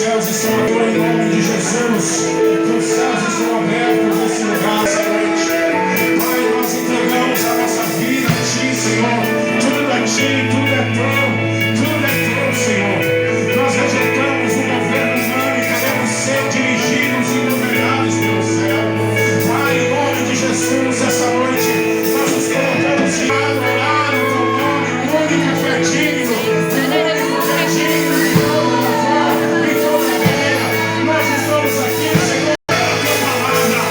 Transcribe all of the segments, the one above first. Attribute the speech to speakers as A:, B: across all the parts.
A: céus estão abertos em nome de Jesus. Que os céus estão abertos nesse lugar essa noite. Pai, nós entregamos a nossa vida a Ti, Senhor. Tudo a Ti, tudo é Teu, Senhor. Nós rejeitamos o governo humano e queremos ser dirigidos e governados pelo céu. Pai, em nome de Jesus, essa noite nós nos colocamos em adorar o Teu nome, o único que é digno, o único que é digno de toda a forma e toda a maneira. Nós estamos aqui, Senhor, pela Tua palavra.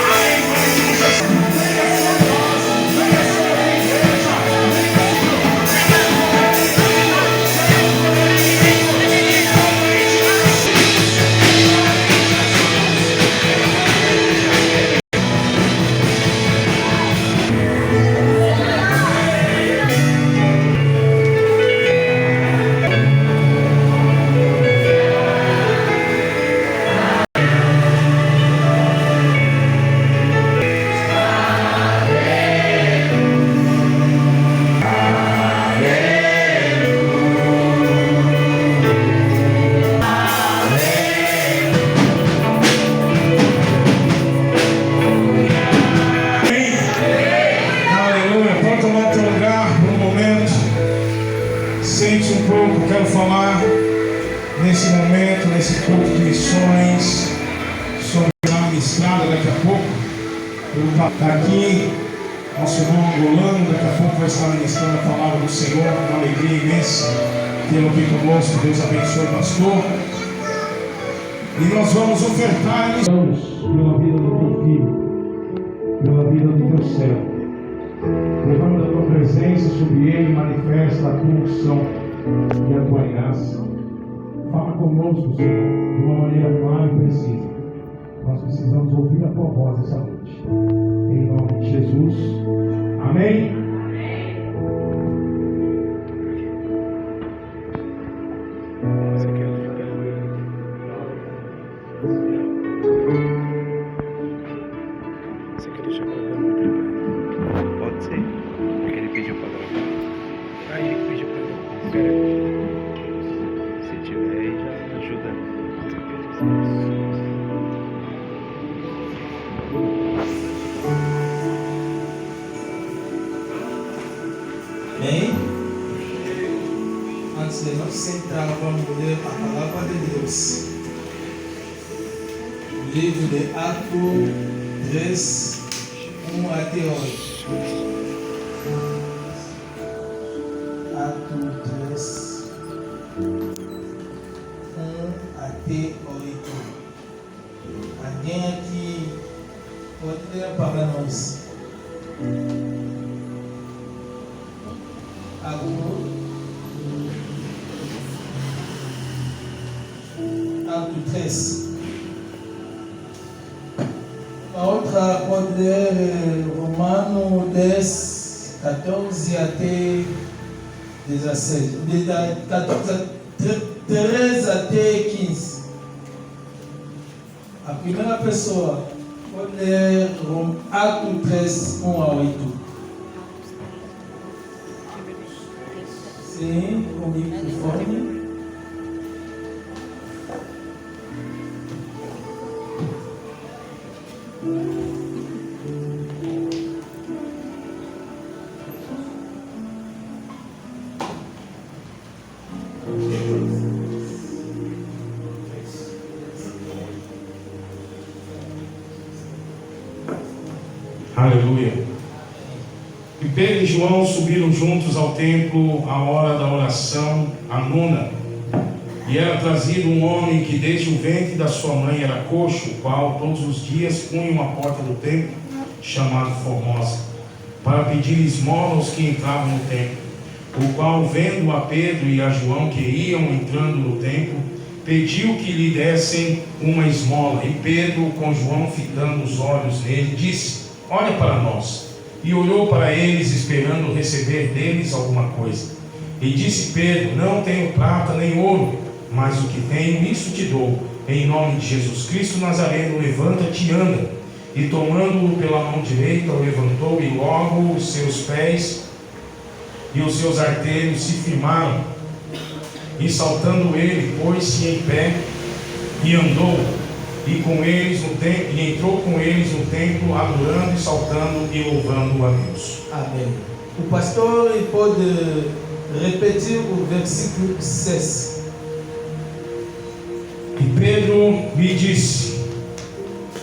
A: Pai, em nome de Jesus, venha sobre nós, venha sobre a igreja, sente um pouco. Quero falar nesse momento, nesse culto de missões, sobre a ministrada daqui a pouco. Está aqui nosso irmão angolano, daqui a pouco vai estar ministrando a palavra do Senhor. Uma alegria imensa tê-lo aqui conosco. Deus abençoe o pastor. E nós vamos ofertar pela vida do teu filho, pela vida do teu servo. Levando a tua presença sobre ele, manifesta a tua unção e a tua graça. Fala conosco, Senhor, de uma maneira clara e precisa. Nós precisamos ouvir a tua voz essa noite. Em nome de Jesus. Amém.
B: Bem, antes de nós sentarmos, vamos ler a palavra de Deus. O livro de Atos 3, 1 até 8. Atos 3, 1 até 8. Alguém aqui pode ler para nós? Atos 3. A outra pode ler Romano 10, 14 até 16. De 13 até 15. A primeira pessoa pode ler Atos 3, 1 a 8. Sim, com o microfone.
A: Aleluia. E Pedro e João subiram juntos ao templo à hora da oração, a nona. E era trazido um homem que desde o ventre da sua mãe era coxo, o qual todos os dias punham a porta do templo, chamado Formosa, para pedir esmola aos que entravam no templo. O qual, vendo a Pedro e a João que iam entrando no templo, pediu que lhe dessem uma esmola. E Pedro, com João fitando os olhos nele, disse: olha para nós. E olhou para eles, esperando receber deles alguma coisa. E disse Pedro: não tenho prata nem ouro, mas o que tenho, isso te dou. Em nome de Jesus Cristo Nazareno, levanta-te e anda. E tomando-o pela mão direita, o levantou, e logo os seus pés e os seus artelhos se firmaram. E saltando ele, pôs-se em pé, e andou e entrou com eles no templo, adorando e saltando e louvando a Deus.
B: Amém. O pastor ele pode repetir o versículo 6.
A: E Pedro lhe disse: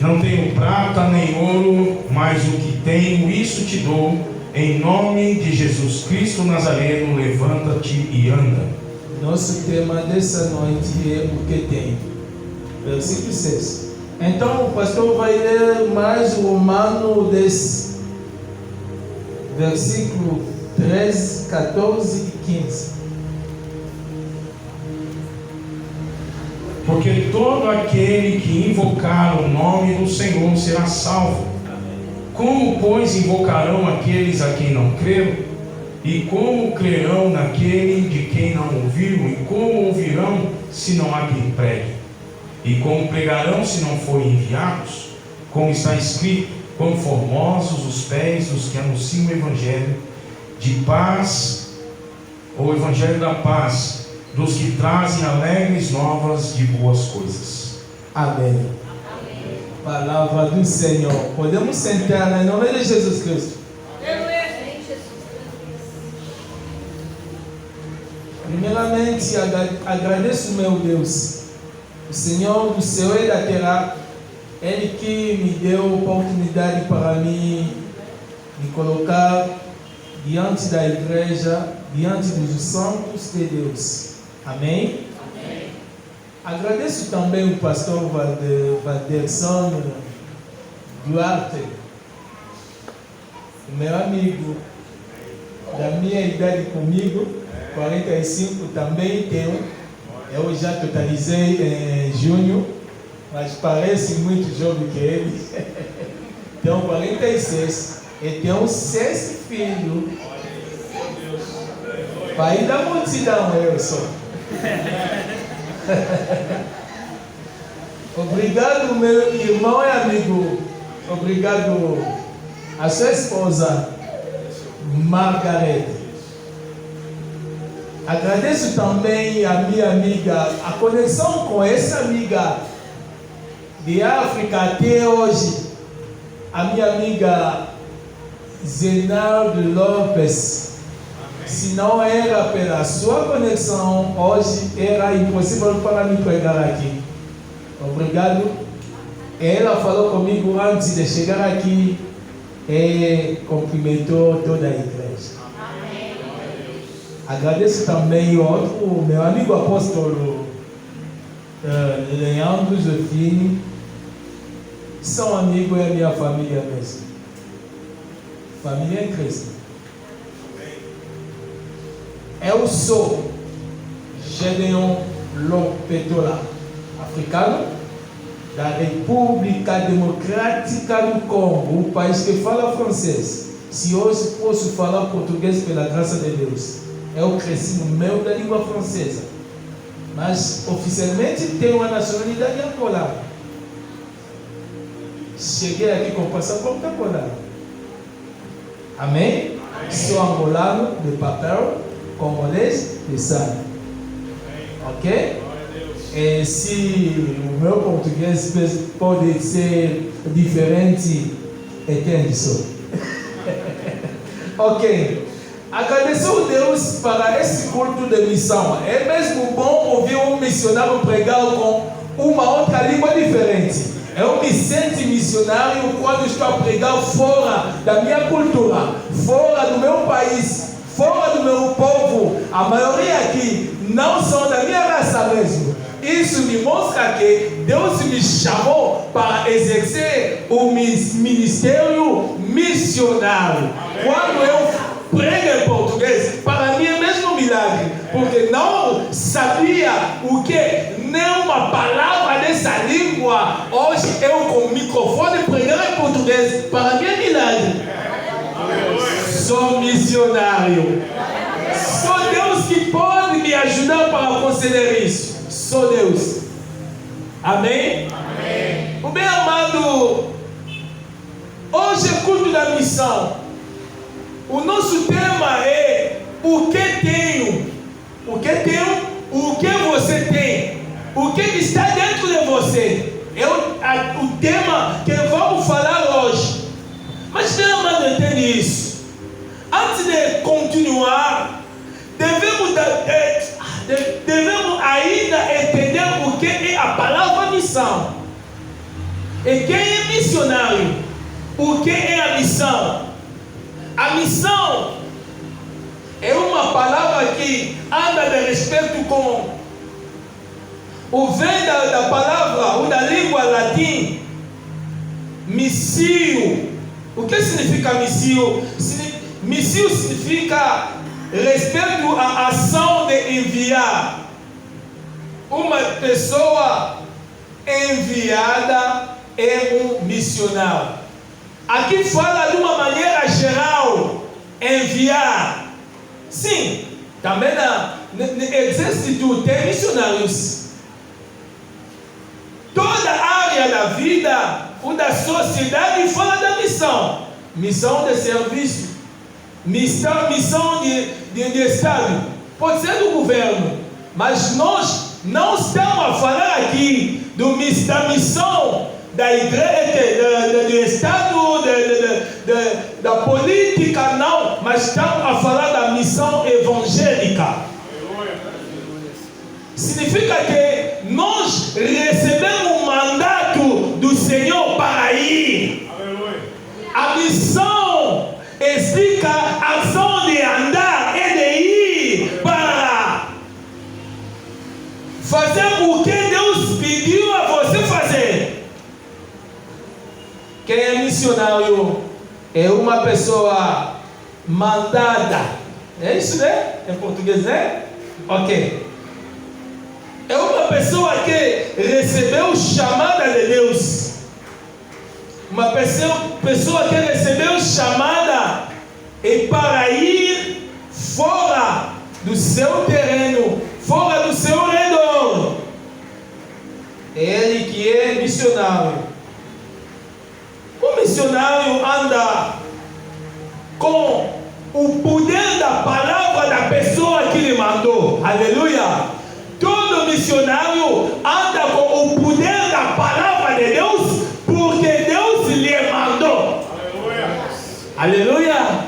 A: não tenho prata nem ouro, mas o que tenho, isso te dou. Em nome de Jesus Cristo Nazareno, levanta-te e anda.
B: Nosso tema dessa noite é o que tem. Versículo 6. Então o pastor vai ler mais o Romano 10, versículo 13, 14 e 15.
A: Porque todo aquele que invocar o nome do Senhor será salvo. Como, pois, invocarão aqueles a quem não creram? E como crerão naquele de quem não ouviram? E como ouvirão se não há quem pregue? E como pregarão se não forem enviados? Como está escrito: quão formosos os pés dos que anunciam o Evangelho de paz, ou o Evangelho da paz, dos que trazem alegres novas de boas coisas.
B: Amém. Palavra do Senhor. Podemos sentar em nome de Jesus Cristo. Primeiramente, agradeço meu Deus, o Senhor do céu e da terra, Ele que me deu a oportunidade para me colocar diante da igreja, diante dos santos de Deus. Amém? Amém. Agradeço também o pastor Valderson Duarte, meu amigo da minha idade comigo, 45 também tenho. Eu já totalizei em junho, mas parece muito jovem que ele. Tenho 46 e tenho 6 filhos. Pai da multidão, eu sou. Obrigado, meu irmão e amigo. Obrigado a sua esposa, Margaret. Agradeço também a minha amiga, a conexão com essa amiga de África até hoje, a minha amiga Zenaldo Lopes. Se não era pela sua conexão, hoje era impossível para me pregar aqui. Obrigado. Ela falou comigo antes de chegar aqui e cumprimentou toda a igreja. Amém. Agradeço também o meu amigo apóstolo Leandro Jofini. São amigos e a minha família mesmo. Família em Cristo. Eu sou Gedeon Lopetola, africano, da República Democrática do Congo, um país que fala francês. Se hoje posso falar português pela graça de Deus, eu cresci no meio da língua francesa, mas oficialmente tenho a nacionalidade angolana. Cheguei aqui com passaporte angolano. Amém? Sou angolano de papel, congolês de sangue. Ok? E se o meu português pode ser diferente, entende só. Ok. Agradeço a Deus para esse culto de missão. É mesmo bom ouvir um missionário pregar com uma outra língua diferente. Eu me sinto missionário quando estou a pregar fora da minha cultura, fora do meu país, fora do meu povo. A maioria aqui não são da minha raça mesmo. Isso me mostra que Deus me chamou para exercer o ministério missionário. Quando eu prego em português, para mim é mesmo um milagre, porque não sabia o que, nem uma palavra dessa língua. Hoje eu com o microfone pregar em português, para mim é milagre. Sou missionário. Só Deus que pode me ajudar para conceder isso. Só Deus. Amém? Amém. O bem amado, hoje é culto da missão. O nosso tema é o que tenho. O que tenho? O que você tem? O que está dentro de o tema que vamos falar hoje. Mas não entende isso. Antes de continuar, devemos ainda entender o que é a palavra missão. E quem é missionário? O que é a missão? A missão é uma palavra que anda de respeito com o vem da palavra ou da língua latim, missio. O que significa missio? Missio significa respeito à ação de enviar. Uma pessoa enviada é um missionário. Aqui fala de uma maneira geral, enviar. Sim, também no exército tem missionários. Toda área da vida ou da sociedade fala da missão. Missão de serviço, missão de Estado, pode ser do governo, mas nós não estamos a falar aqui da missão da igreja, do Estado, da política, não, mas estamos a falar da missão evangélica. Significa que nós recebemos um mandato do Senhor para ir. A missão explica a ação de andar e de ir para fazer o que Deus pediu a você fazer. Quem é missionário é uma pessoa mandada. É isso, né? Em português, né? Ok. É uma pessoa que recebeu chamada de Deus. Uma pessoa que recebeu chamada e para ir fora do seu terreno, fora do seu redor. É ele que é missionário. O missionário anda com o poder da palavra da pessoa que lhe mandou. Aleluia! Todo missionário anda com o poder da palavra de Deus, porque Deus lhe mandou. Aleluia! Aleluia!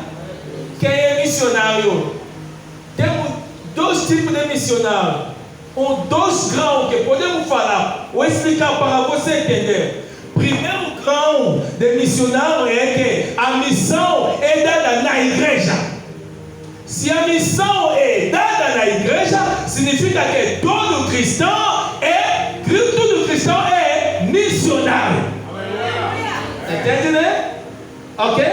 B: Quem é missionário? Temos dois tipos de missionário. Dois grãos que podemos falar. Vou explicar para você entender. Primeiro grão de missionário é que a missão é dada na igreja. Se a missão é dada na igreja, significa que todo cristão é missionário. Entende, né? Ok?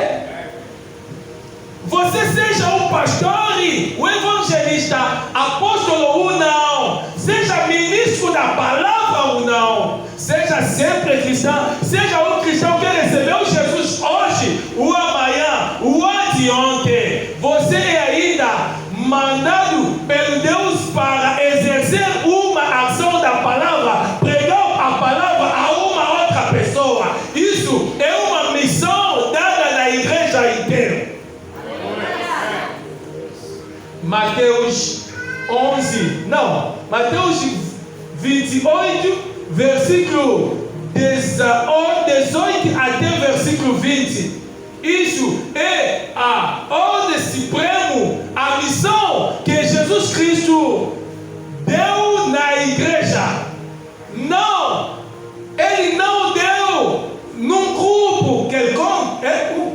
B: Você seja o pastor, o evangelista, apóstolo ou não, seja ministro da palavra ou não, seja sempre cristão, seja o cristão que recebeu Jesus hoje, ou amanhã, ou anteontem, você é ainda mandado pelo Deus para exercer uma ação da palavra, pregar a palavra a uma outra pessoa. Isso é uma missão dada na igreja inteira. Mateus 28, versículo 18 até versículo 20. Isso é a ordem suprema, a missão que Jesus Cristo deu na igreja. Não, Ele não deu num grupo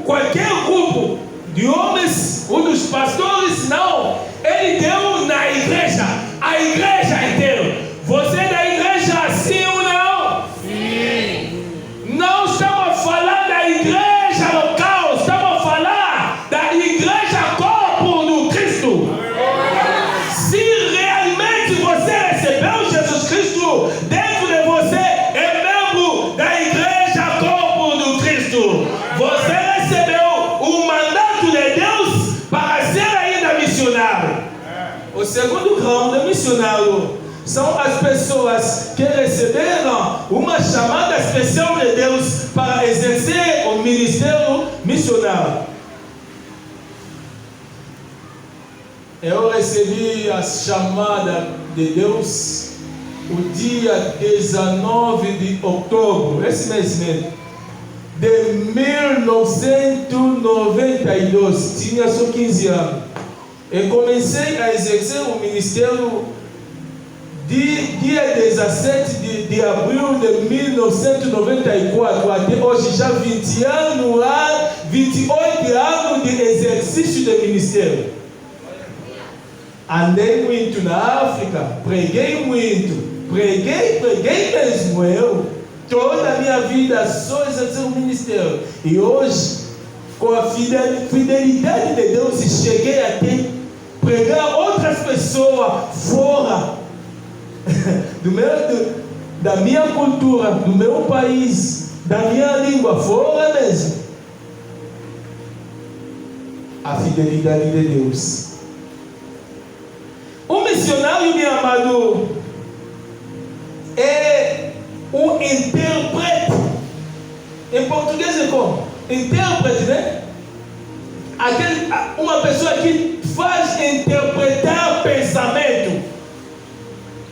B: qualquer grupo de homens ou dos pastores, não. Ele deu na igreja, a igreja inteira. Você é da igreja, sim ou não? Sim. Não estamos a falar da igreja local, estamos a falar da igreja corpo do Cristo. Se realmente você recebeu Jesus Cristo dentro de você, é membro da igreja corpo do Cristo. Você recebeu o mandato de Deus para ser ainda missionário. O segundo grau de missionário são as pessoas que receberam uma chamada especial de Deus para exercer o ministério missionário. Eu recebi a chamada de Deus o dia 19 de outubro, esse mês mesmo, de 1992, tinha só 15 anos. E comecei a exercer o ministério dia 17 de abril de 1994 até hoje, já 20 anos, 28 anos de exercício de ministério. Andei muito na África, preguei muito, preguei mesmo eu. Toda a minha vida só exercer o ministério. E hoje, com a fidelidade de Deus, cheguei até pregar outras pessoas fora da minha cultura, do meu país, da minha língua, fora mesmo. A fidelidade de Deus. O missionário, meu amado, é um intérprete. Em português é como? Intérprete, né? Uma pessoa que faz interpretar pensamento.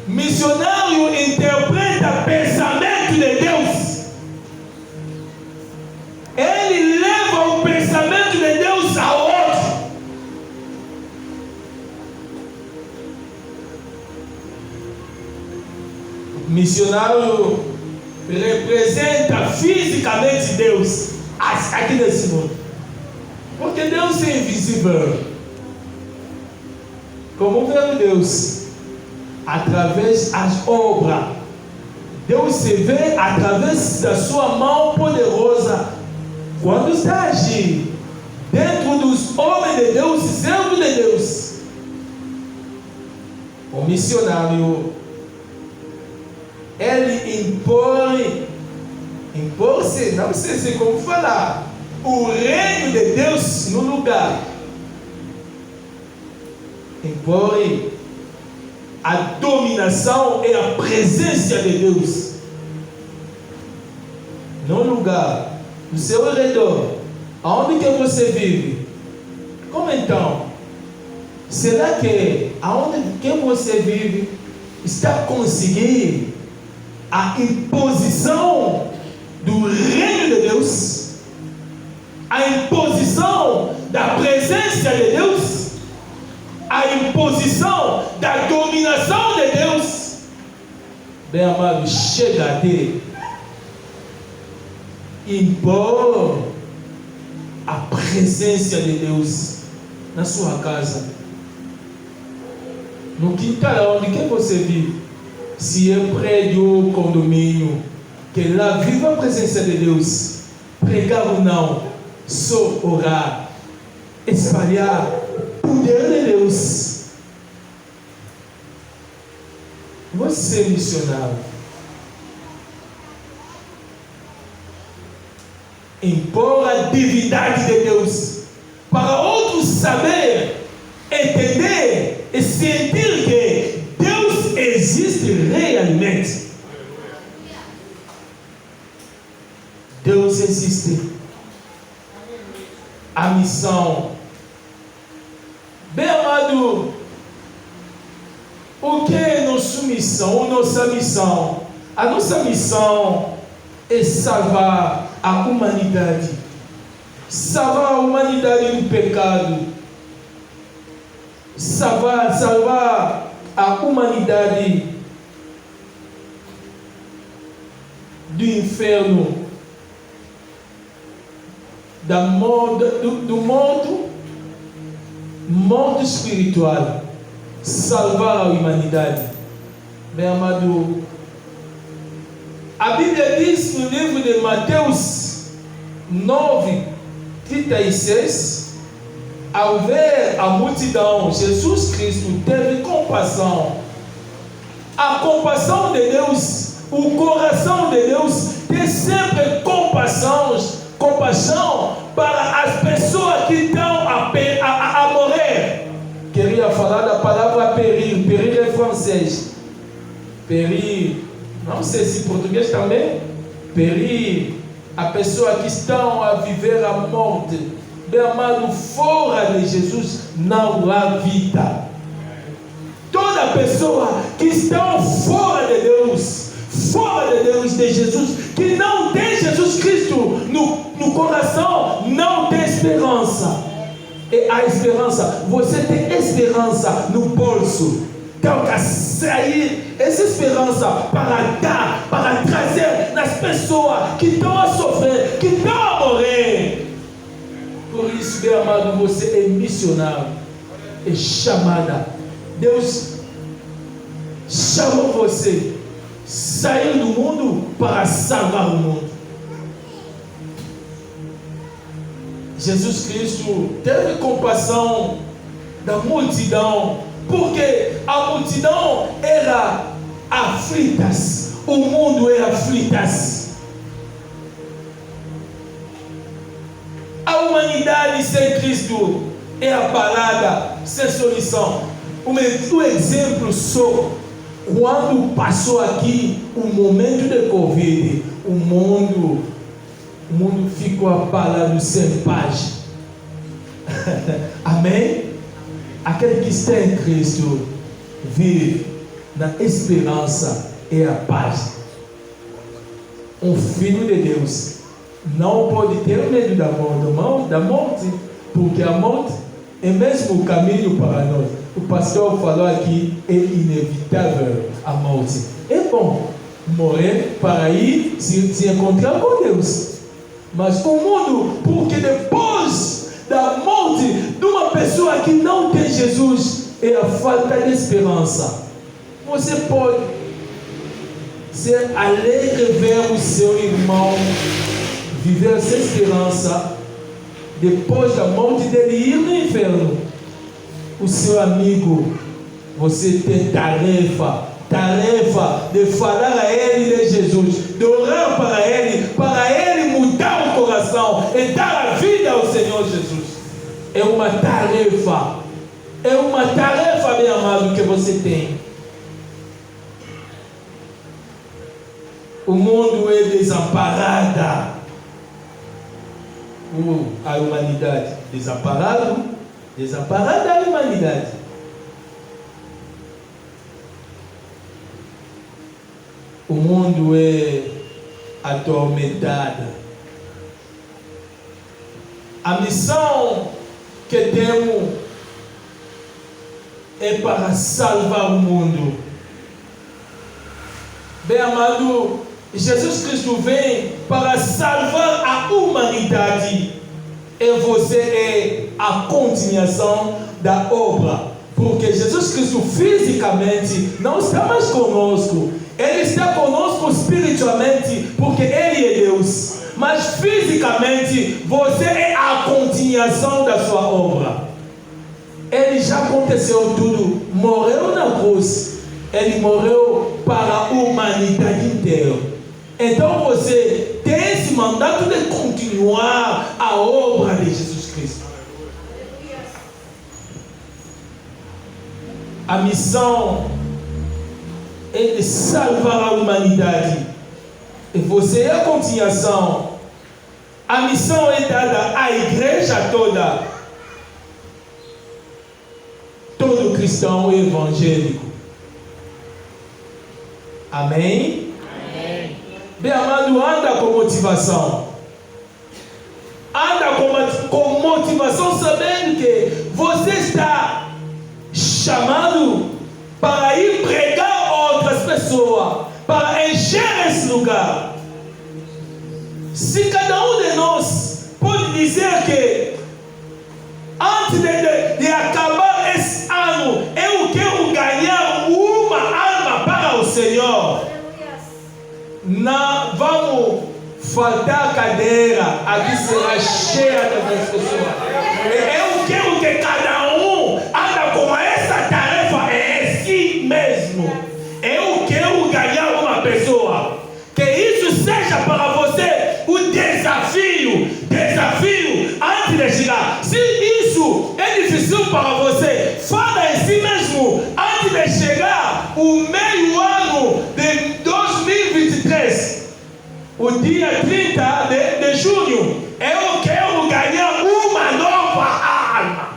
B: Missionário interpreta pensamento de Deus. Ele leva o pensamento de Deus ao outro. Missionário representa fisicamente Deus aqui nesse mundo. Porque Deus é invisível. Como vê Deus? Através das obras. Deus se vê através da sua mão poderosa. Quando está agindo dentro dos homens de Deus, servos de Deus. O missionário, ele impõe-se, não sei como falar, o reino de Deus no lugar. Impõe a dominação e a presença de Deus no lugar, no seu redor, aonde que você vive. Como então? Será que aonde que você vive está conseguindo a imposição do reino de Deus? A imposição da presença de Deus? A imposição da dominação de Deus? Bem amado, chega a ter impor a presença de Deus na sua casa, no quintal onde que você vive, se é prédio, condomínio, que lá viva a presença de Deus, pregar ou não, só orar, espalhar o poder de Deus. Você, missionário, impor a divindade de Deus para outros saber, entender e sentir que Deus existe realmente. Deus existe. A missão. Bem amado, o que é nossa missão? Nossa missão. A nossa missão é salvar a humanidade. Salvar a humanidade do pecado. Salvar a humanidade do inferno, da morte, do morte espiritual. Salvar a humanidade. Bem amado, a Bíblia diz no livro de Mateus 9:36, ao ver a multidão, Jesus Cristo teve compaixão. A compaixão de Deus, o coração de Deus tem sempre compaixão para as pessoas que estão a morrer. Queria falar da palavra perir. Perir é francês. Perir, não sei se em português também. Perir, a pessoa que estão a viver a morte. Bem amado, fora de Jesus não há vida. Toda pessoa que está fora de Deus, de Jesus, que não tem Jesus Cristo no coração, não tem esperança. E a esperança, você tem esperança no bolso. Então, que sair essa esperança para dar, para trazer nas pessoas que estão a sofrer, que estão a morrer. Por isso, meu amado, você é missionário, é chamada. Deus chamou você sair do mundo para salvar o mundo. Jesus Cristo teve compaixão da multidão, porque a multidão era aflitas, o mundo era aflitas. A humanidade sem Cristo é abalada, sem solução. Um exemplo só, quando passou aqui o momento de Covid, o mundo ficou abalado, sem paz. Amém? Aquele que está em Cristo vive na esperança e a paz. Um filho de Deus não pode ter medo da morte, porque a morte é mesmo o caminho para nós. O pastor falou aqui, é inevitável a morte. É bom morrer para ir se encontrar com Deus. Mas o mundo, porque depois da morte de uma pessoa que não tem Jesus, é a falta de esperança. Você pode ser alegre ver o seu irmão viver sem esperança, depois da morte dele ir no inferno. O seu amigo, você tem tarefa de falar a ele de Jesus, de orar para ele mudar o coração e dar a vida ao Senhor Jesus. É uma tarefa, meu amado, que você tem. O mundo é desamparada. A humanidade desamparada a humanidade. O mundo é atormentado. A missão que temos é para salvar o mundo. Bem amado, Jesus Cristo vem para salvar a humanidade. E você é a continuação da obra. Porque Jesus Cristo fisicamente não está mais conosco. Ele está conosco espiritualmente, porque Ele é Deus. Mas fisicamente, você é a continuação da sua obra. Ele já aconteceu tudo. Morreu na cruz. Ele morreu para a humanidade inteira. Então você tem esse mandato de continuar a obra de Jesus Cristo. A missão é de salvar a humanidade. E você é a continuação. A missão é dada à igreja toda. Todo cristão evangélico. Amém? Amém. Bem amado, anda com motivação. Anda com motivação, sabendo que você está chamado para ir pregar a outras pessoas, para encher esse lugar. Se cada um de nós pode dizer que antes de acabar esse ano, eu quero ganhar uma alma para o Senhor, não vamos faltar cadeira, aqui será cheia das pessoas. Eu quero que cada um anda com essa tarefa em si mesmo. Eu quero ganhar uma pessoa. Que isso seja para você o desafio antes de chegar. Se isso é difícil para você, fala em si mesmo antes de chegar o meio ano de 2023. O dia 30 de junho, eu quero ganhar uma nova alma.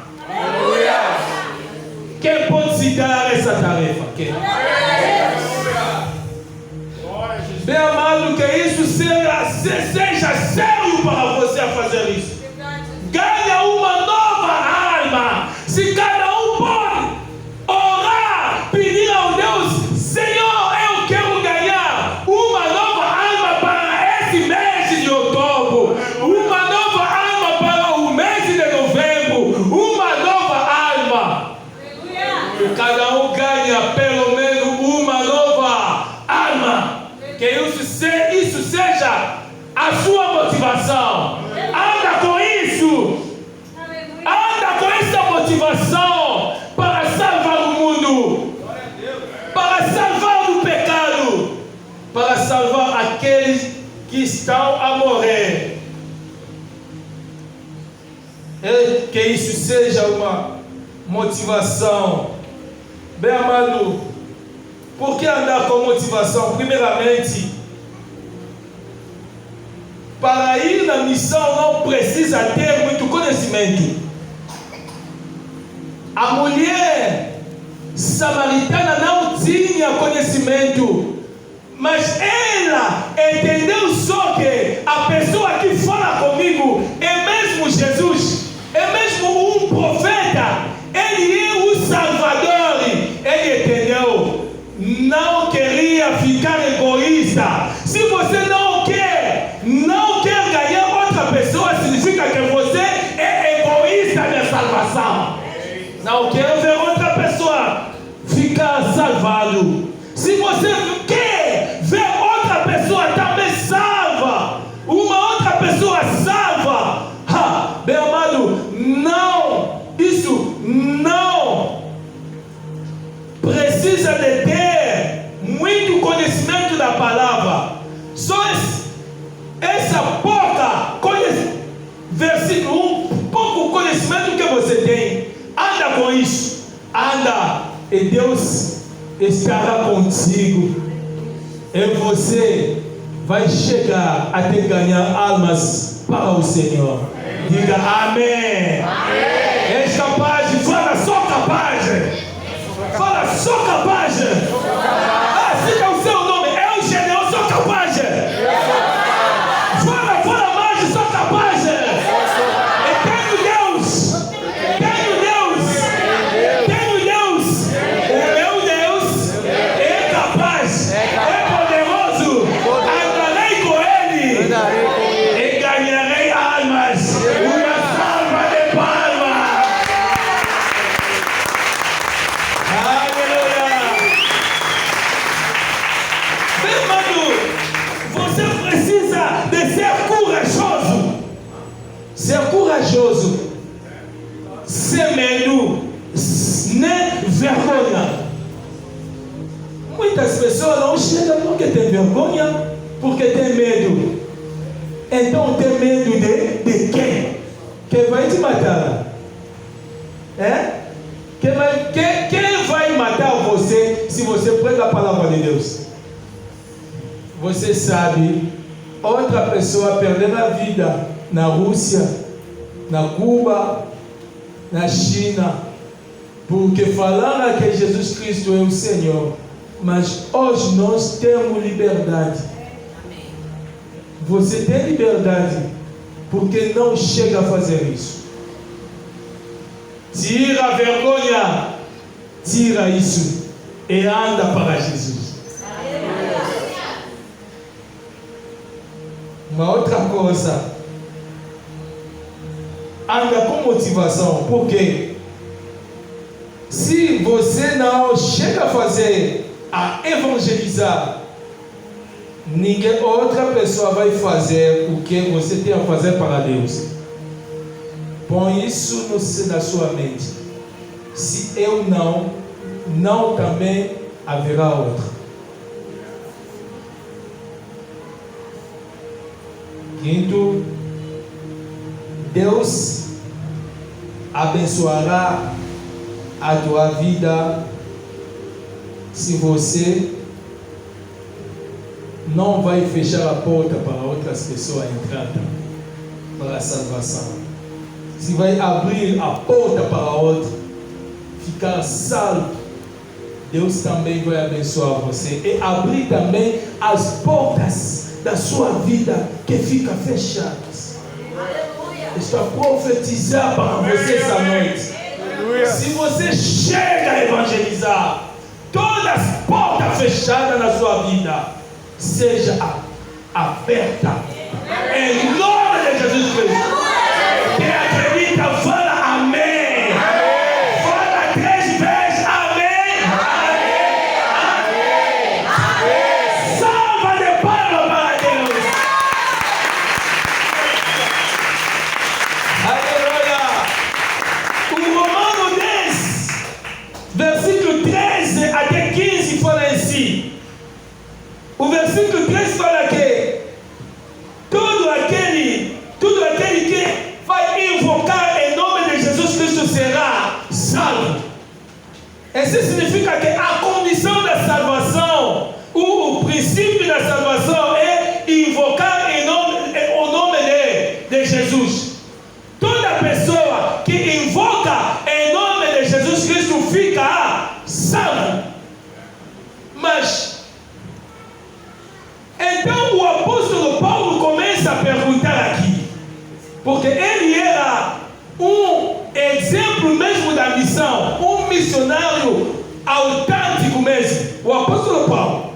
B: Quem pode se dar essa tarefa? Quem? Bem amado, que isso seja sério para você a fazer isso. Ganha uma nova alma. Se cada um pode orar, pedir ao Deus: Senhor, eu quero ganhar uma nova alma para esse mês de outubro, uma nova alma para o mês de novembro, uma nova alma. Cada um ganha pelo menos uma nova alma. Que isso seja a sua motivação. Anda com isso. Anda com essa motivação para salvar o mundo, para salvar o pecado, para salvar aqueles que estão a morrer. Que isso seja uma motivação. Bem amado, por que andar com motivação? Primeiramente, para ir na missão não precisa ter muito conhecimento. A mulher samaritana não tinha conhecimento, mas ela entendeu só que a pessoa que fala comigo é mesmo Jesus, é mesmo um profeta, ele é o Salvador. Ele entendeu, não queria ficar egoísta. Se você não quer ganhar outra pessoa, significa que você é egoísta na salvação. Não quero ver outra pessoa ficar salvado. Se você quer ver outra pessoa também salva, uma outra pessoa salva, bem amado, não, isso não precisa de ter muito conhecimento da palavra. Só essa pouca versículo, pouco conhecimento que você tem, anda com isso, anda, e Deus estará contigo, e você vai chegar até ganhar almas para o Senhor. Diga amém. Amém. És capaz? Fala, sou capaz. Fala, sou capaz. Assim é o seu nome, é o Gedeão, eu sou capaz. Fala mais, sou capaz. Tenho Deus. O meu Deus é capaz, é poderoso. Andarei com ele e ganharei almas. Uma salva de palmas. Aleluia. Bem, mano, você precisa de ser corajoso. Ser corajoso. Sem medo, nem vergonha. Muitas pessoas não chegam porque tem vergonha, porque tem medo. Então tem medo de quem? Quem vai te matar? Quem vai matar você se você prega a palavra de Deus? Você sabe, outra pessoa perdeu a vida na Rússia, na Cuba, na China, porque falaram que Jesus Cristo é o Senhor. Mas hoje nós temos liberdade. Você tem liberdade, porque não chega a fazer isso. Tira a vergonha, tira isso e anda para Jesus. Uma outra coisa, anda com motivação, porque se você não chega a fazer, a evangelizar, ninguém, outra pessoa vai fazer o que você tem a fazer para Deus. Põe isso na sua mente. Se eu não também haverá outro. Quinto, Deus abençoará a tua vida se você não vai fechar a porta para outras pessoas entrar para a salvação. Se vai abrir a porta para outro ficar salvo, Deus também vai abençoar você e abrir também as portas da sua vida que ficam fechadas. Estou a profetizar para você essa noite. Se você chega a evangelizar, todas as portas fechadas na sua vida seja aberta. Em nome de Jesus Cristo. Quem acredita, fala amém. Fala 3 vezes amém. Salva de palmas para Deus. Aleluia. O Romano 10, versículo 13 até 15 fala assim. O versículo 13 fala que todo aquele que vai invocar em nome de Jesus Cristo será salvo. Isso significa que a condição da salvação, o princípio da salvação é invocar o nome de Jesus. Toda pessoa que invoca em nome de Jesus Cristo fica salvo. Mas então o apóstolo Paulo começa a perguntar aqui, porque ele era um exemplo mesmo da missão, um missionário autêntico mesmo, o apóstolo Paulo.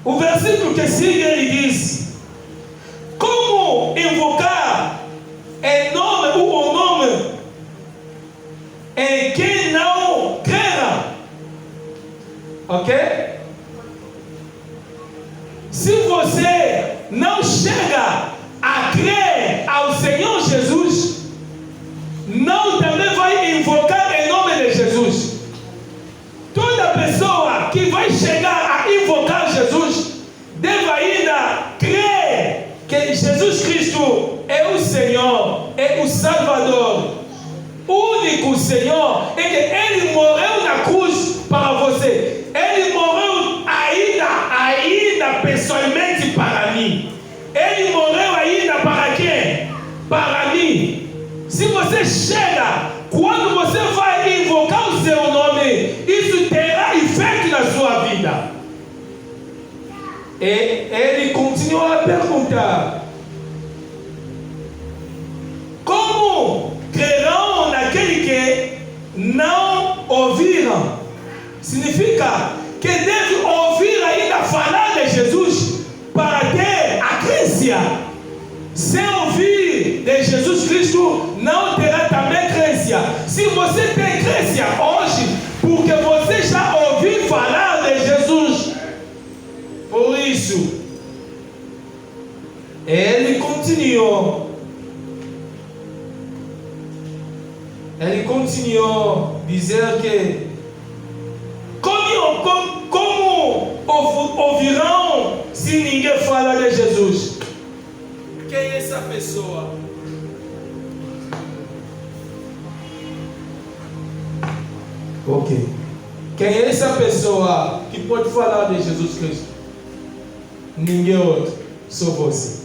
B: O versículo que segue ele diz: como invocar o nome em quem não crerá? Ok? Se você não chega a crer ao Senhor Jesus, não também vai invocar em nome de Jesus. Toda pessoa que vai chegar a invocar Jesus deve ainda crer que Jesus Cristo é o Senhor, é o Salvador, o único Senhor, e que Ele morreu na cruz para você. Ele morreu ainda pessoalmente para mim. Ele morreu ainda para quem? Para mim. Se você chega, quando você vai invocar o seu nome, isso terá efeito na sua vida. E ele continua a perguntar: como crerão naquele que não ouviram? Significa que deve ouvir ainda falar de Jesus para ter a crença. Se ouvir de Jesus Cristo, não terá também crença. Se você tem crença hoje, porque você já ouviu falar de Jesus, por isso, ele continuou a dizer que como ouvirão se ninguém fala de Jesus? Quem é essa pessoa? Ok. Quem é essa pessoa que pode falar de Jesus Cristo? Ninguém outro, só você.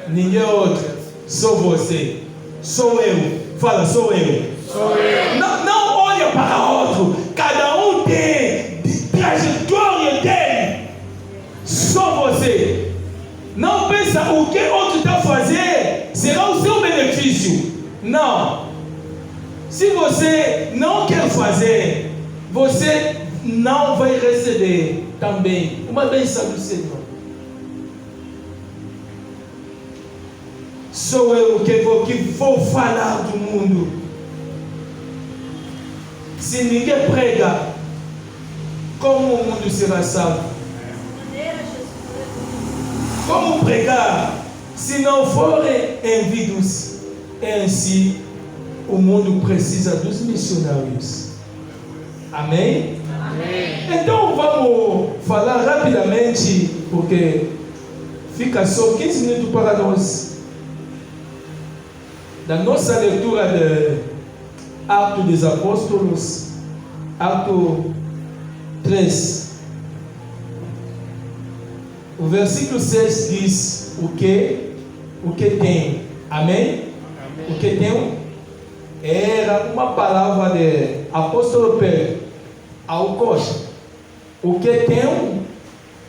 B: Ninguém outro, só você. Sou eu. Fala, sou eu.
C: Sou eu.
B: Não olha para outro. Cada um tem trajetória dele. Só você. Não pensa o que outro está fazendo será o seu benefício. Não. Se você não quer fazer, você não vai receber também uma bênção do Senhor. Sou eu que vou falar do mundo. Se ninguém prega, como o mundo será salvo? Como pregar se não forem enviados? Em si, o mundo precisa dos missionários. Amém?
C: Amém.
B: Então vamos falar rapidamente, porque fica só 15 minutos para nós. Da nossa leitura de Atos dos Apóstolos, Atos 3. O versículo 6 diz o que tem. Amém? O que tem era uma palavra de apóstolo Pedro ao Costa. O que tem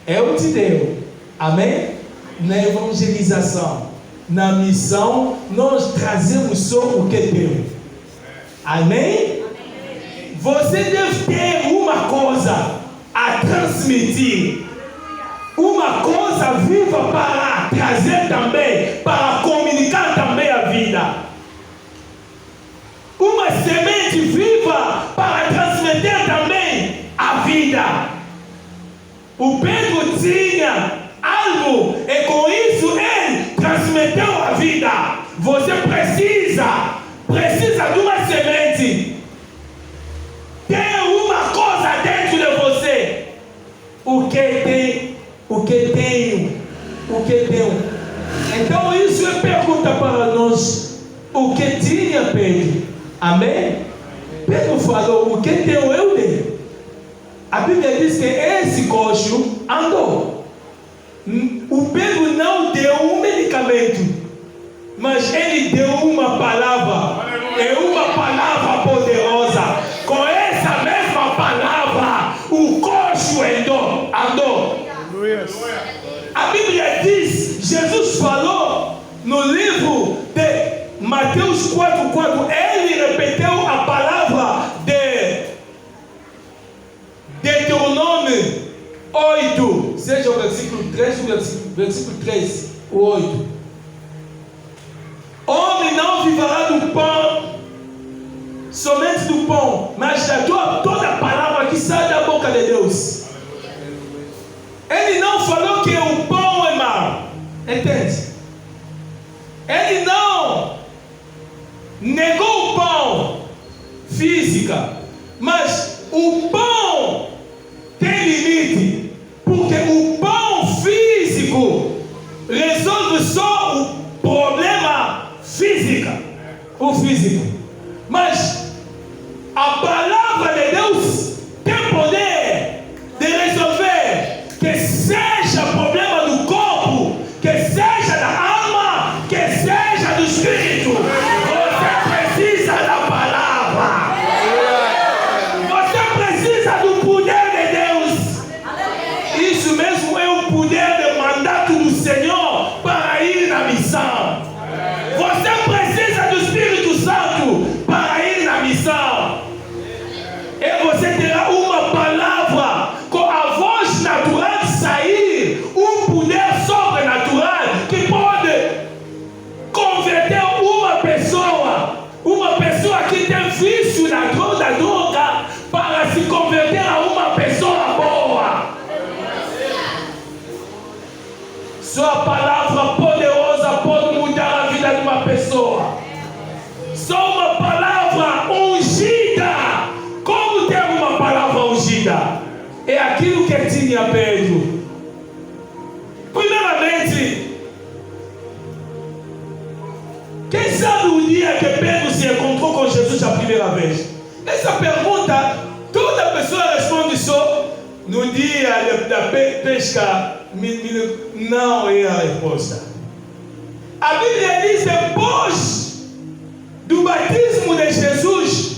B: Eu te deu. Amém? Na evangelização, na missão, nós trazemos só o que temos. Amém? Você deve ter uma coisa a transmitir. Uma coisa viva para trazer também, para comunicar também a vida. Uma semente viva para transmitir também a vida. O Pedro tinha algo e com isso ele transmeteu a vida. Você precisa de uma semente. Tem uma coisa dentro de você. O que tenho. Então isso é pergunta para nós. O que tinha Pedro? Amém? Pedro falou, o que tenho eu dei. A Bíblia diz que esse coxo andou. O Pedro não deu um medicamento, mas ele deu uma palavra. É uma palavra poderosa. Com essa mesma palavra, o coxo andou. A Bíblia diz, Jesus falou no livro de Mateus 4:4, ele repetiu a palavra de Deuteronômio 8, seja o versículo 3, versículo 3, o 8. Homem não viverá do pão, somente do pão, mas da toda a palavra que sai da boca de Deus. Ele não falou que o pão é mau, entende? Ele não negou o pão física, mas o pão tem limite, porque o pão físico resolve só o problema físico, mas a palavra de Deus tem poder de resolver, que seja problema do corpo, que seja da alma, que seja do espírito. Você precisa da palavra. Você precisa do poder de Deus. Isso mesmo é o poder do mandato do Senhor para ir na missão. Você precisa do Espírito Santo para ir na missão. E você terá uma palavra com a voz natural de sair, um poder sobrenatural que pode converter uma pessoa que tem vício na droga, para se converter a uma pessoa boa. Sua palavra poderosa pode mudar a vida de uma pessoa. Só uma palavra ungida. Como ter uma palavra ungida? É aquilo que tinha Pedro. Primeiramente, quem sabe o dia que Pedro se encontrou com Jesus a primeira vez? Essa pergunta, toda pessoa responde só no dia da pesca. Não é a resposta. A Bíblia diz, depois do batismo de Jesus,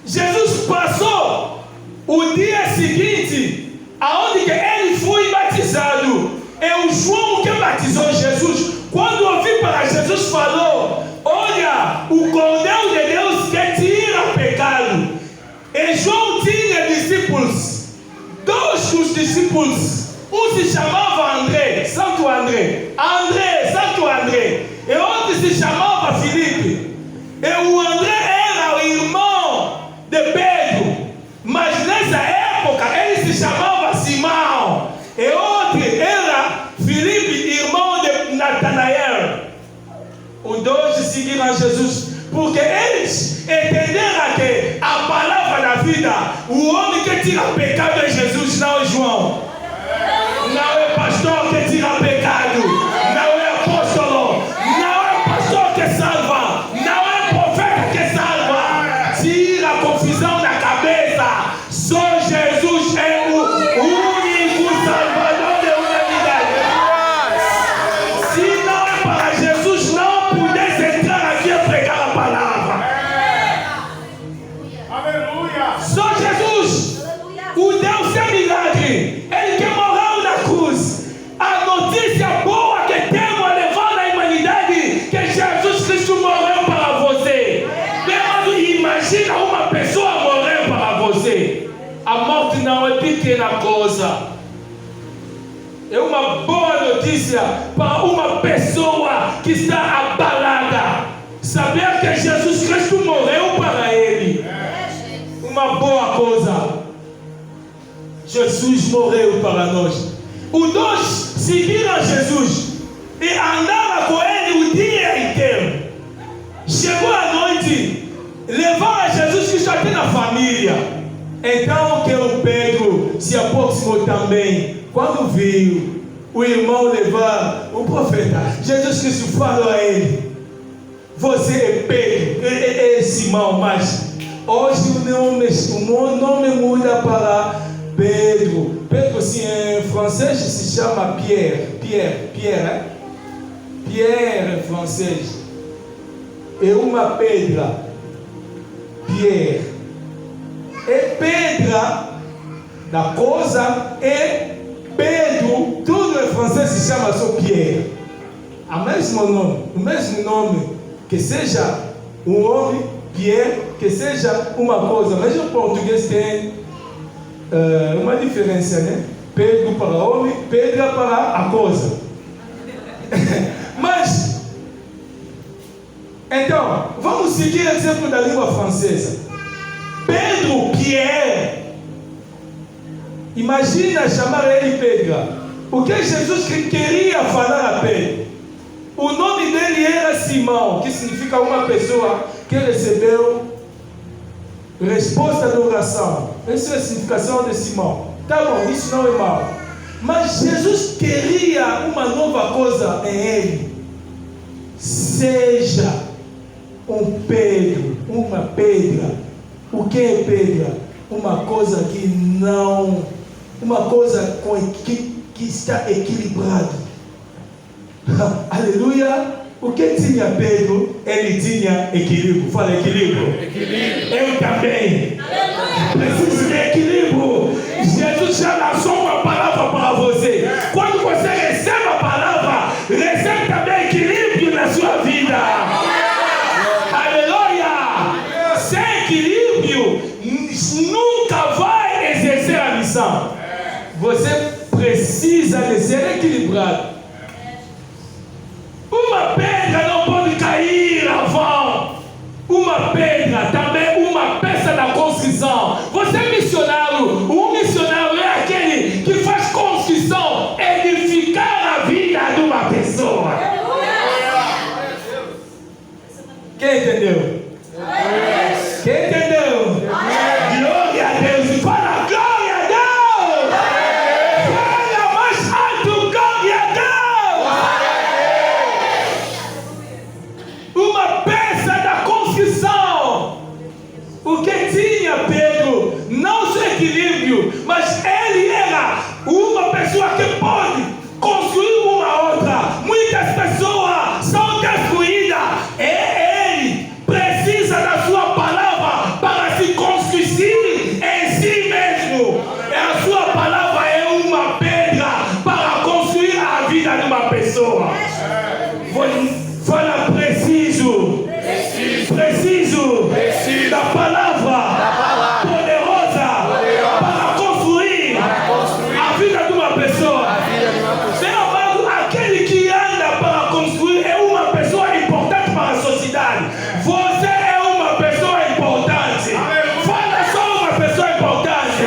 B: Jesus passou o dia seguinte, aonde que ele foi batizado. É o João que batizou Jesus. Quando ouviu para Jesus, falou: olha, o Cordeiro de Deus que tira o pecado. E João tinha discípulos. Dois dos discípulos, um se chamava André, Santo André, Santo André, e outro se chamava Filipe. E o André era o irmão de Pedro, mas nessa época ele se chamava Simão. E outro era Filipe, irmão de Natanael. Os dois seguiram Jesus, porque eles entenderam que a palavra da vida, o homem que tira pecado é Jesus, não é João. Não é pastor que tira pecado, não é apóstolo, não é pastor que salva, não é profeta que salva. Tira a confusão da cabeça. Só Jesus é o único salvador de humanidade. Se não é para Jesus, não pudesse entrar aqui e pregar a palavra. Aleluia. Só Jesus, o Deus é milagre. Ele pequena coisa. É uma boa notícia para uma pessoa que está abalada. Saber que Jesus Cristo morreu para ele. Uma boa coisa. Jesus morreu para nós. Os dois seguiram Jesus e andaram com ele o dia inteiro. Chegou a noite, levaram Jesus Cristo até na família. Então que o Pedro se aproximou também. Quando viu o irmão levar o profeta, Jesus Cristo falou a ele: você é Pedro, é Simão, mas hoje o nome muda para Pedro. Pedro, assim, em francês se chama Pierre. Pierre em francês. É uma pedra. Pierre. É pedra da coisa, é Pedro. Tudo em francês se chama só Pierre. O mesmo nome. Que seja um homem, Pierre, que seja uma coisa. Mas o português tem uma diferença, né? Pedro para homem, pedra para a coisa. Mas, então, vamos seguir o exemplo da língua francesa. Pedro, Pierre. Imagina chamar ele pedra. O que Jesus queria falar a Pedro? O nome dele era Simão, que significa uma pessoa que recebeu resposta da oração. Essa é a significação de Simão. Tá bom, isso não é mal. Mas Jesus queria uma nova coisa em ele. Seja um Pedro, uma pedra. O que é pedra? Uma coisa que não... Uma coisa que está equilibrada. Aleluia. O que tinha Pedro? Ele tinha equilíbrio. Fala equilíbrio. Eu também. Preciso de equilíbrio. Jesus já lançou uma palavra para você. Quando você recebe a palavra, recebe também equilíbrio na sua vida. Aleluia. Sem equilíbrio, nunca vai exercer a missão. Você precisa de ser equilibrado. Uma pedra não pode cair a vão. Uma pedra também uma peça da construção. Você é missionário. Um missionário é aquele que faz construção, edificar a vida de uma pessoa. Quem entendeu? Quem entendeu? Glória a Deus. Fala glória a Deus. Fala mais alto, glória a Deus. Uma peça da construção. O que tinha Pedro? Não só equilíbrio, mas ele era uma pessoa que pode construir uma outra. Muitas pessoas são destruídas. Ele precisa da sua palavra para se construir em si mesmo. A sua palavra é uma pedra para construir a vida de uma pessoa. Fala preciso da palavra poderosa para construir a vida de uma pessoa. Meu amado, aquele que anda para construir é uma pessoa importante para a sociedade. Você é uma pessoa importante. Fala só uma pessoa importante.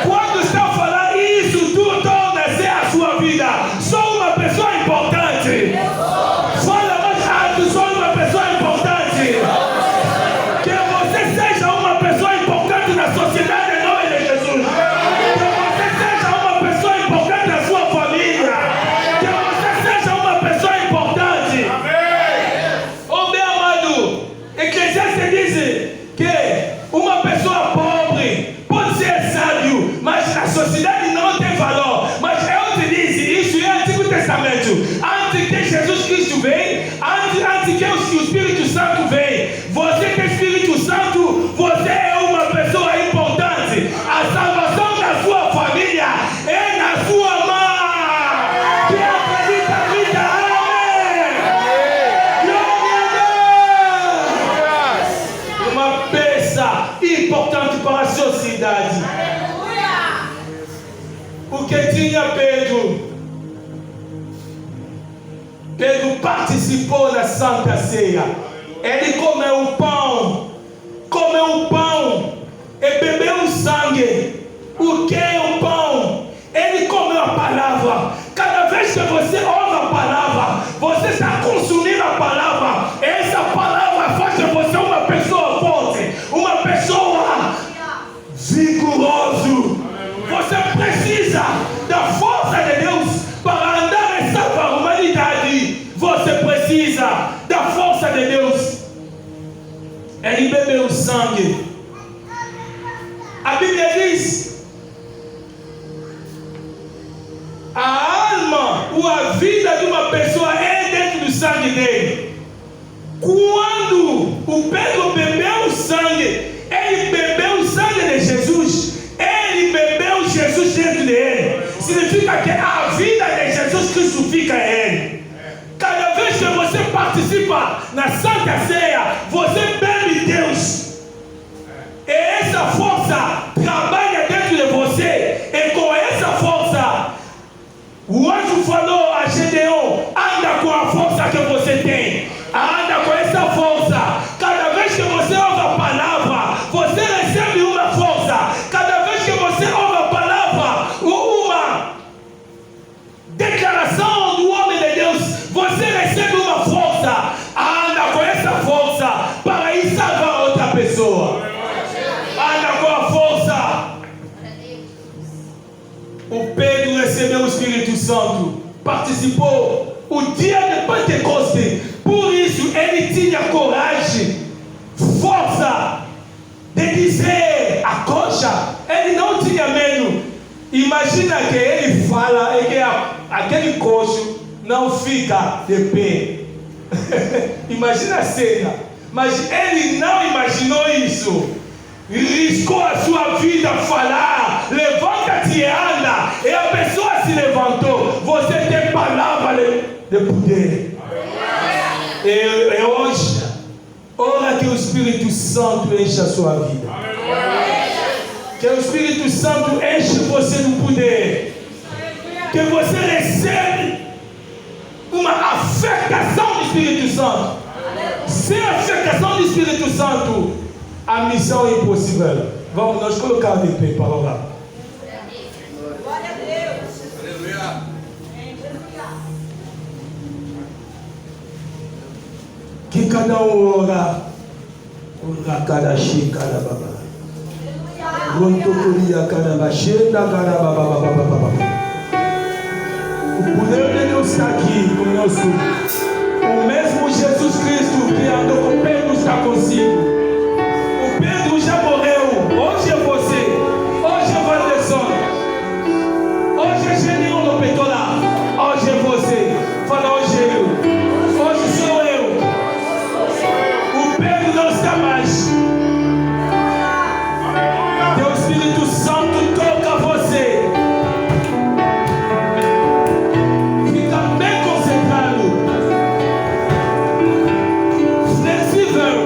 B: Quando está falando isso, tudo torna-se a sua vida. Sou uma pessoa importante. Fala mais alto, sou uma pessoa importante. Que você seja uma pessoa importante na sociedade em nome de Jesus. Que você seja uma pessoa importante na sua família. Que você seja uma pessoa importante. Oh meu amado, Eclesiastes diz que uma pessoa pobre pode ser sábio, mas a sociedade não tem valor. Mas eu te disse, isso é Antigo Testamento. Antes que Jesus Cristo vem, antes que o Espírito Santo vem, você tem Espírito Santo, você é uma pessoa importante. A salvação da sua família é na sua mão. Que acredita, grita amém. Glória a Deus. Uma peça importante para a sociedade. tinha Pedro. Pedro participou da Santa Ceia. Ele comeu o pão e bebeu o sangue. O que é o pão? Ele comeu a palavra. Cada vez que você ouve a palavra, você está consumindo a palavra. Essa palavra faz de você uma pessoa forte, uma pessoa vigorosa. Você precisa da força de Deus para andar e salvar a humanidade. Você precisa da força de Deus. Ele bebeu sangue. A Bíblia diz: a alma ou a vida de uma pessoa é dentro do sangue dele. Quando o Pedro bebeu o sangue, ele bebeu o sangue de Jesus. Ele bebeu Jesus dentro dele. Significa que a vida de Jesus Cristo fica em ele. Cada vez que você participa na Santa Ceia, você bebe Deus. E essa força trabalha dentro de você. E com essa força, o anjo falou a Gedeon: anda com a força que você tem. Anda com essa força. Cada vez que você ouve a palavra, você recebe uma força. Cada vez que você ouve a palavra, uma declaração do homem de Deus, você recebe uma força. Anda com essa força para ir salvar outra pessoa. Anda com a força. O Pedro recebeu o Espírito Santo, participou o dia de Pentecostes. Por isso ele tinha coragem, força de dizer a coxa. Ele não tinha medo. Imagina que ele fala e que aquele coxo não fica de pé. Imagina a cena. Mas ele não imaginou isso. Riscou a sua vida a falar: levanta-te e anda. E a pessoa se levantou. Você tem palavra de poder. E hoje, ora que o Espírito Santo enche a sua vida. Que o Espírito Santo enche você do poder. Que você recebe uma afetação do Espírito Santo. Sem a afetação do Espírito Santo, a missão é impossível. Vamos nós colocar de pé para orar.
C: Glória a Deus.
D: Aleluia.
B: Que cada um ora. Ora cada chica da baba. Rontocoria cada baixenda cada baba. O poder de Deus está aqui conosco. O mesmo Jesus Cristo que andou com Pedro está consigo. O Pedro já morreu. Hoje é você. Hoje é Vanderson. Hoje é Geninho do Petola. Hoje é você. Fala: hoje é eu. Hoje sou eu. O Pedro não está mais. Teu Espírito Santo toca você. Fica bem concentrado. Flexível.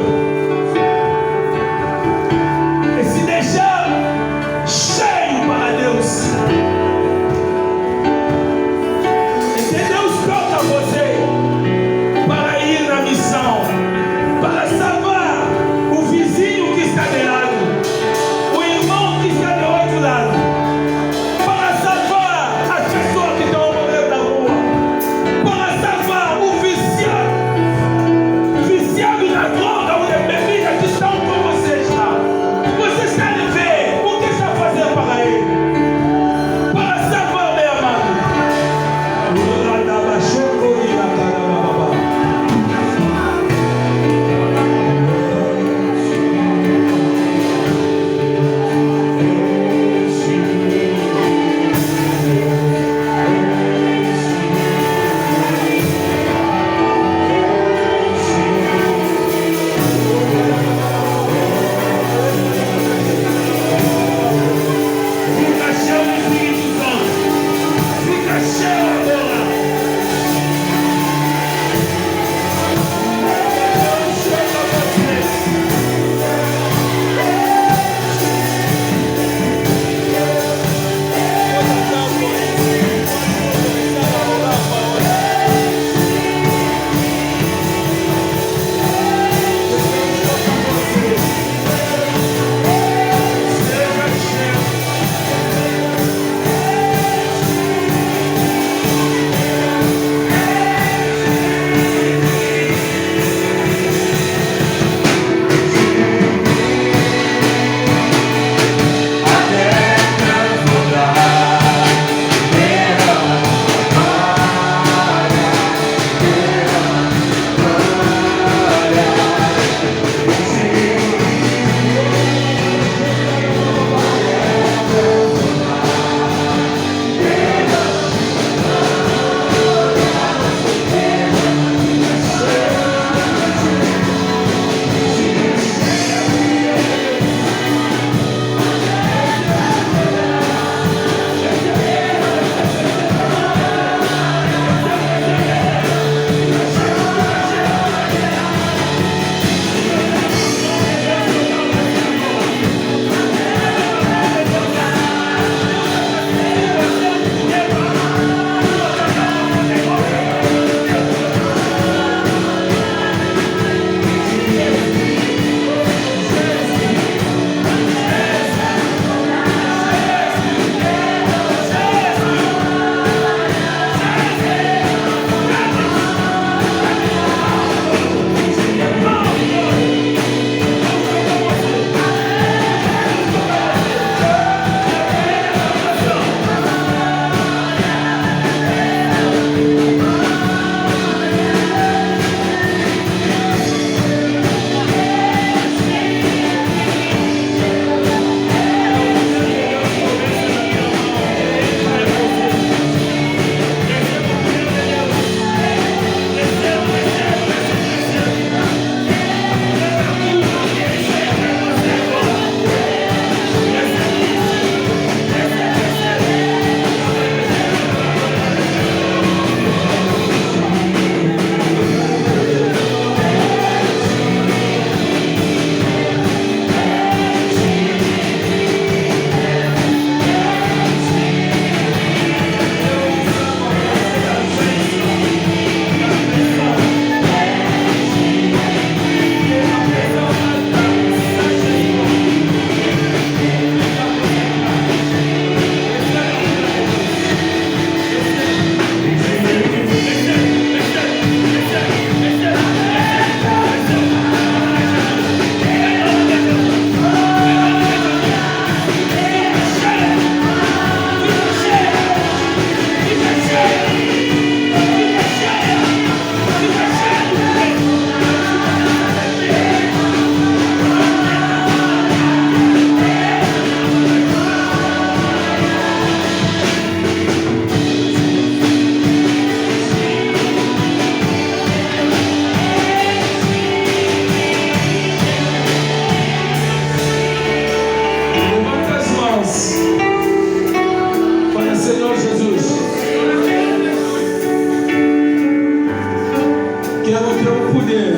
B: poder.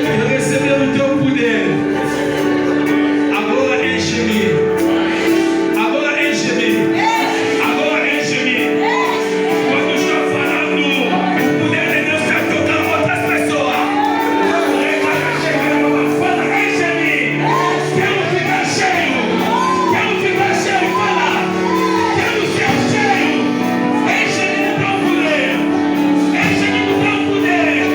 B: Quero receber o teu poder. Agora enche-me. Agora enche-me. Agora enche-me. Quando estou falando, o poder de Deus está tocando outras pessoas. Fala, enche-me. Quero ficar cheio. Quero ficar cheio. Fala. Quero ser cheio. Enche-me do teu poder. Enche-me do teu poder.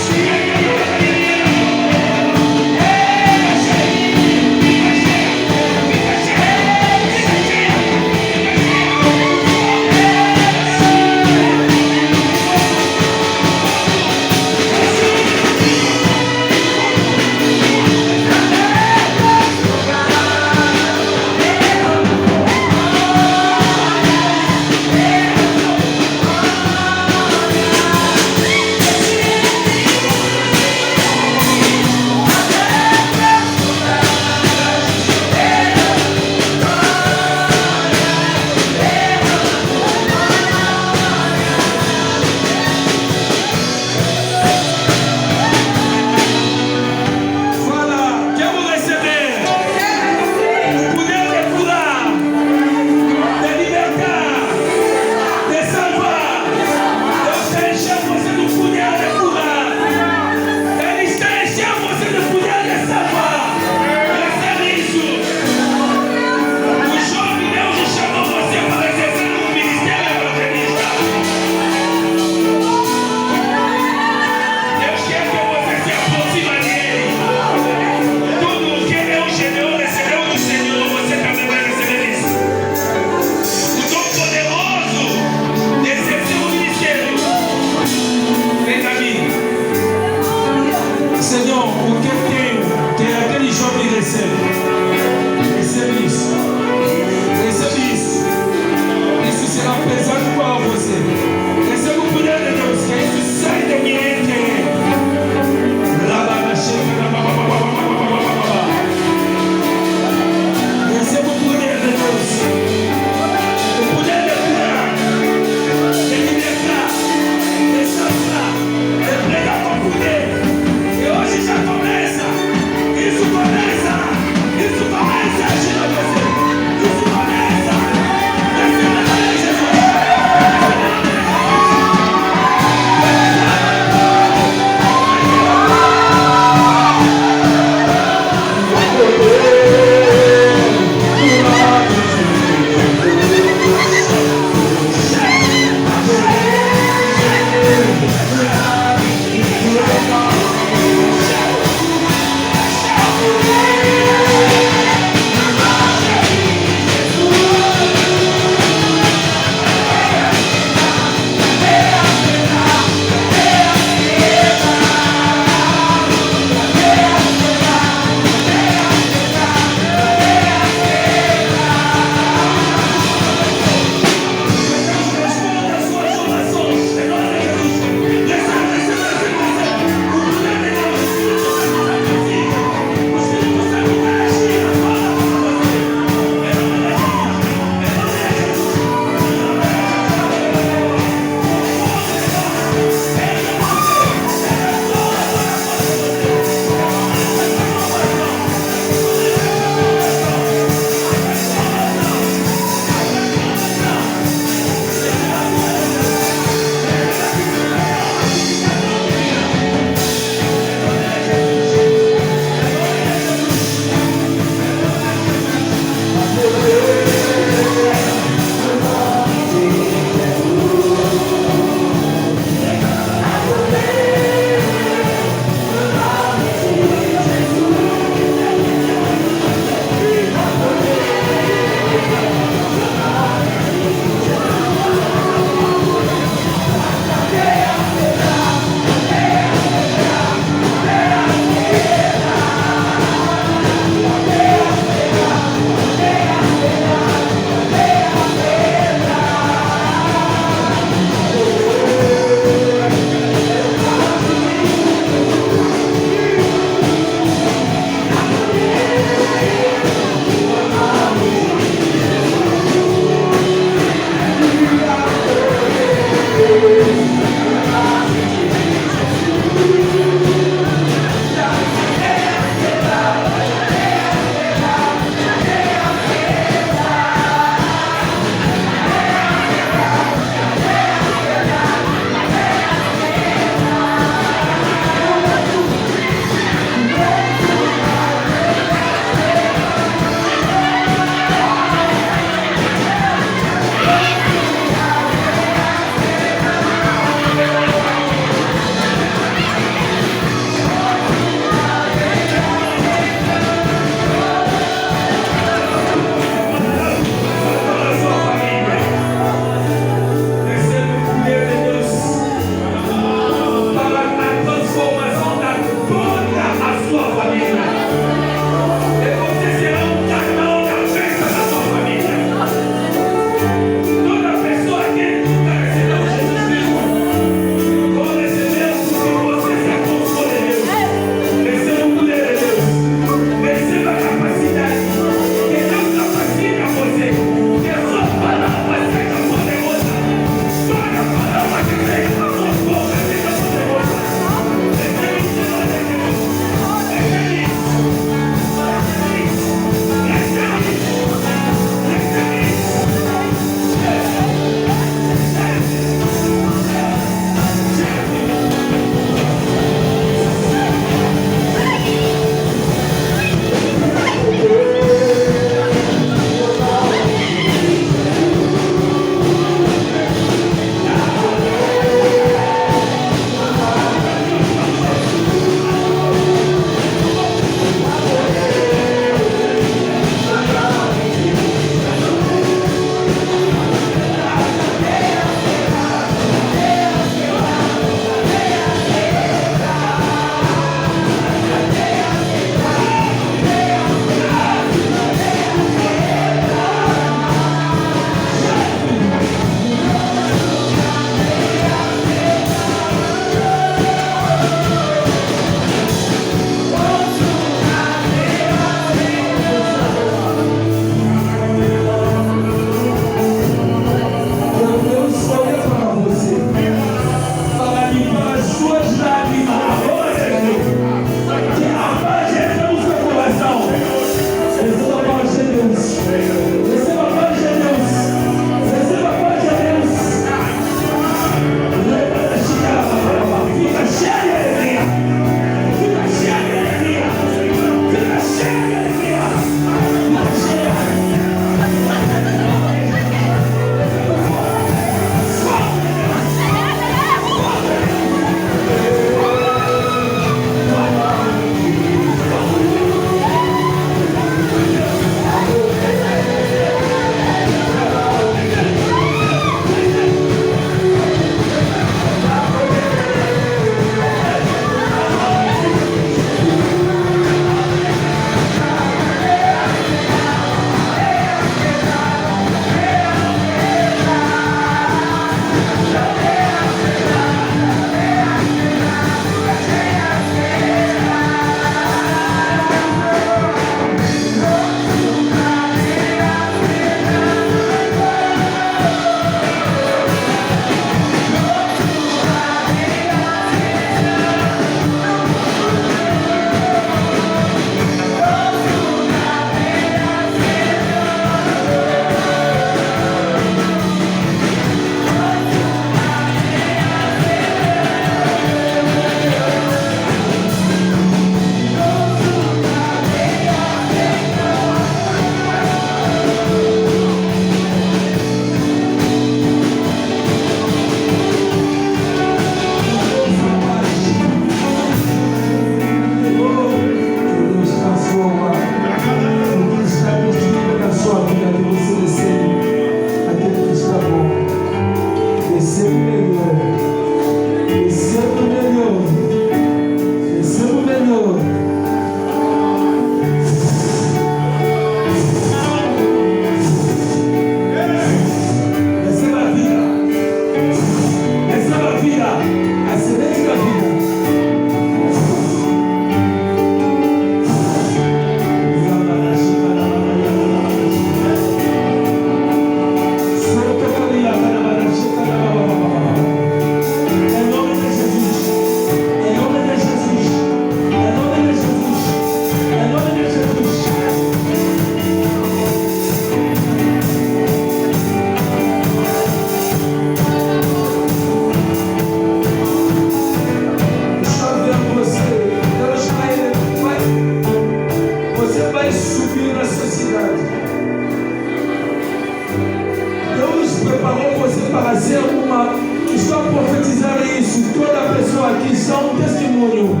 B: para ser uma. Estou a profetizar isso. Toda pessoa aqui está um testemunho.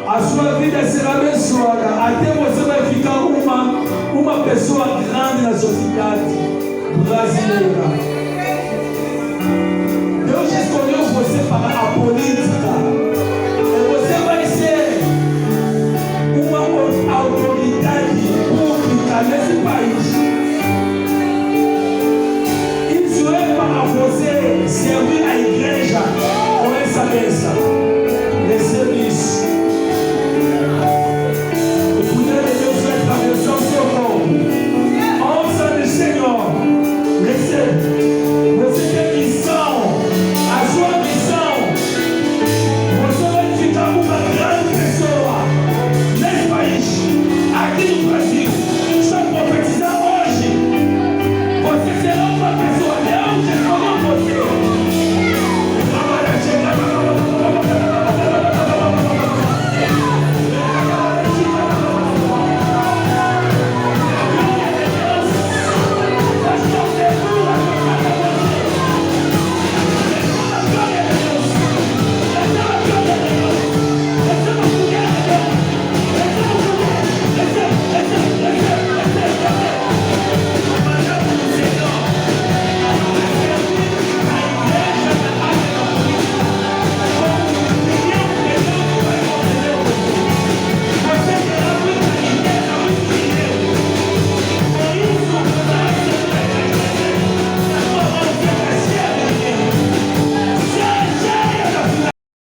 B: A sua vida será abençoada. Até você vai ficar uma pessoa grande na sociedade brasileira. Deus escolheu você para a política. E você vai ser uma autoridade pública nesse país. Isso é para você servir a